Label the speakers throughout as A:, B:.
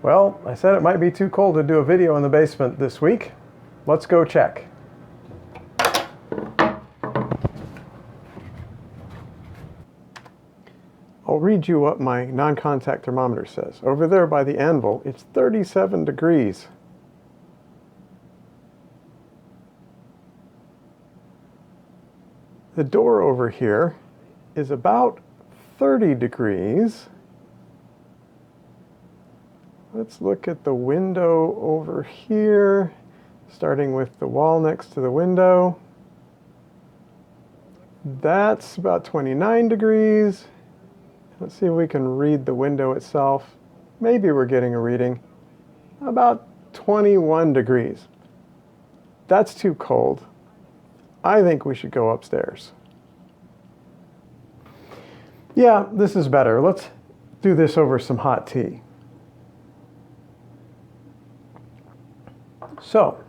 A: Well, I said it might be too cold to do a video in the basement this week. Let's go check. I'll read you what my non-contact thermometer says. Over there by the anvil, it's 37 degrees. The door over here is about 30 degrees. Let's look at the window over here, starting with the wall next to the window. That's about 29 degrees. Let's see if we can read the window itself. Maybe we're getting a reading. About 21 degrees. That's too cold. I think we should go upstairs. Yeah, this is better. Let's do this over some hot tea. So,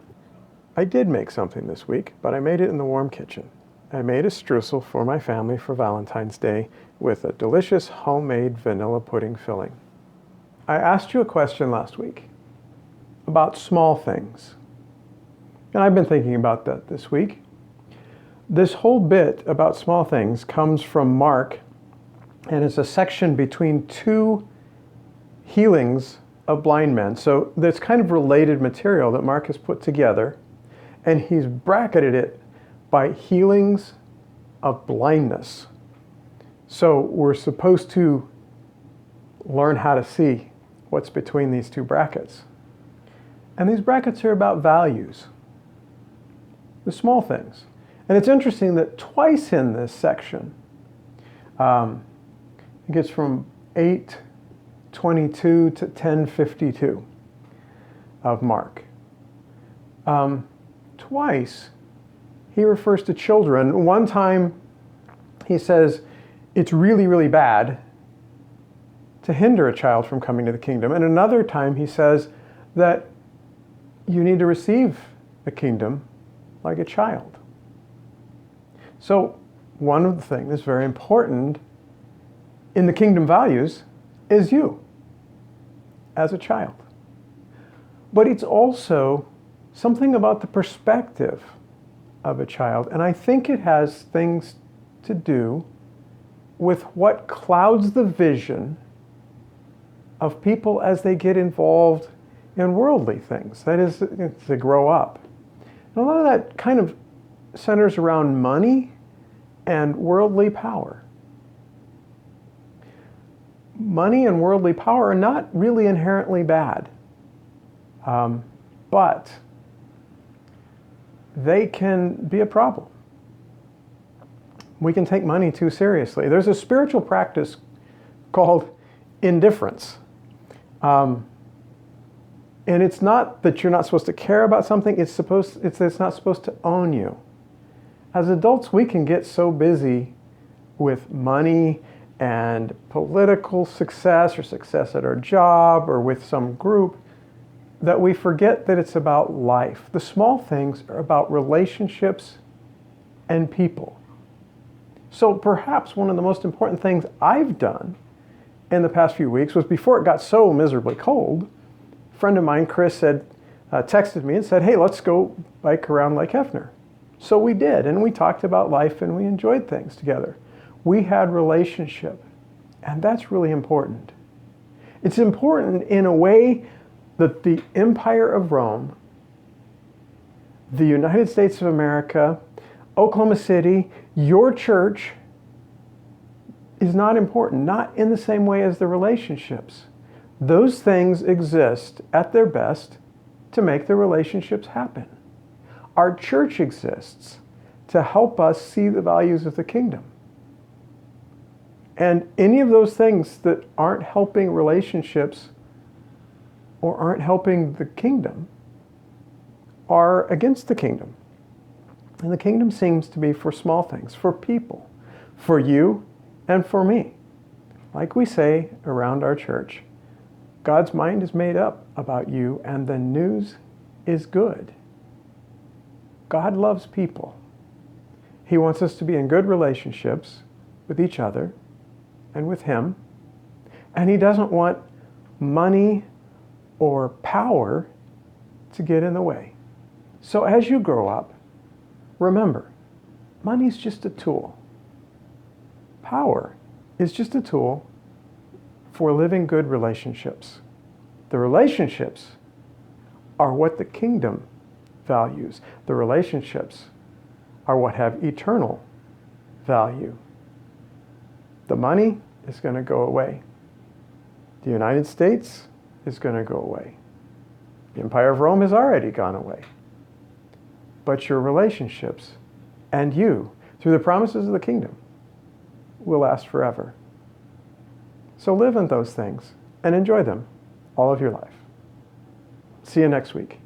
A: I did make something this week, but I made it in the warm kitchen. I made a streusel for my family for Valentine's Day with a delicious homemade vanilla pudding filling. I asked you a question last week about small things. And I've been thinking about that this week. This whole bit about small things comes from Mark, and it's a section between two healings of blind men. So there's kind of related material that Mark has put together, and he's bracketed it by healings of blindness. So we're supposed to learn how to see what's between these two brackets. And these brackets are about values, the small things. And it's interesting that twice in this section, it gets from 8:22 to 10:52 of Mark. Twice, he refers to children. One time, he says, it's really, really bad to hinder a child from coming to the kingdom. And another time, he says that you need to receive the kingdom like a child. So, one of the things that's very important in the kingdom values is you as a child. But it's also something about the perspective of a child, and I think it has things to do with what clouds the vision of people as they get involved in worldly things. That is, to grow up. And a lot of that kind of centers around money and worldly power. Money and worldly power are not really inherently bad, but they can be a problem. We can take money too seriously. There's a spiritual practice called indifference. And it's not that you're not supposed to care about something, it's not supposed to own you. As adults, we can get so busy with money and political success or success at our job or with some group that we forget that it's about life. The small things are about relationships and people. So perhaps one of the most important things I've done in the past few weeks was, before it got so miserably cold, a friend of mine, Chris, texted me and said, hey, let's go bike around Lake Hefner. So we did, and we talked about life and we enjoyed things together. We had relationship, and that's really important. It's important in a way that the Empire of Rome, the United States of America, Oklahoma City, your church is not important, not in the same way as the relationships. Those things exist at their best to make the relationships happen. Our church exists to help us see the values of the kingdom. And any of those things that aren't helping relationships or aren't helping the kingdom are against the kingdom. And the kingdom seems to be for small things, for people, for you and for me. Like we say around our church, God's mind is made up about you, and the news is good. God loves people. He wants us to be in good relationships with each other, and with Him. And He doesn't want money, or power to get in the way. So as you grow up, remember, money's just a tool. Power is just a tool for living good relationships. The relationships are what the kingdom values. The relationships are what have eternal value. The money is going to go away. The United States is going to go away. The Empire of Rome has already gone away. But your relationships and you, through the promises of the kingdom, will last forever. So live in those things and enjoy them all of your life. See you next week.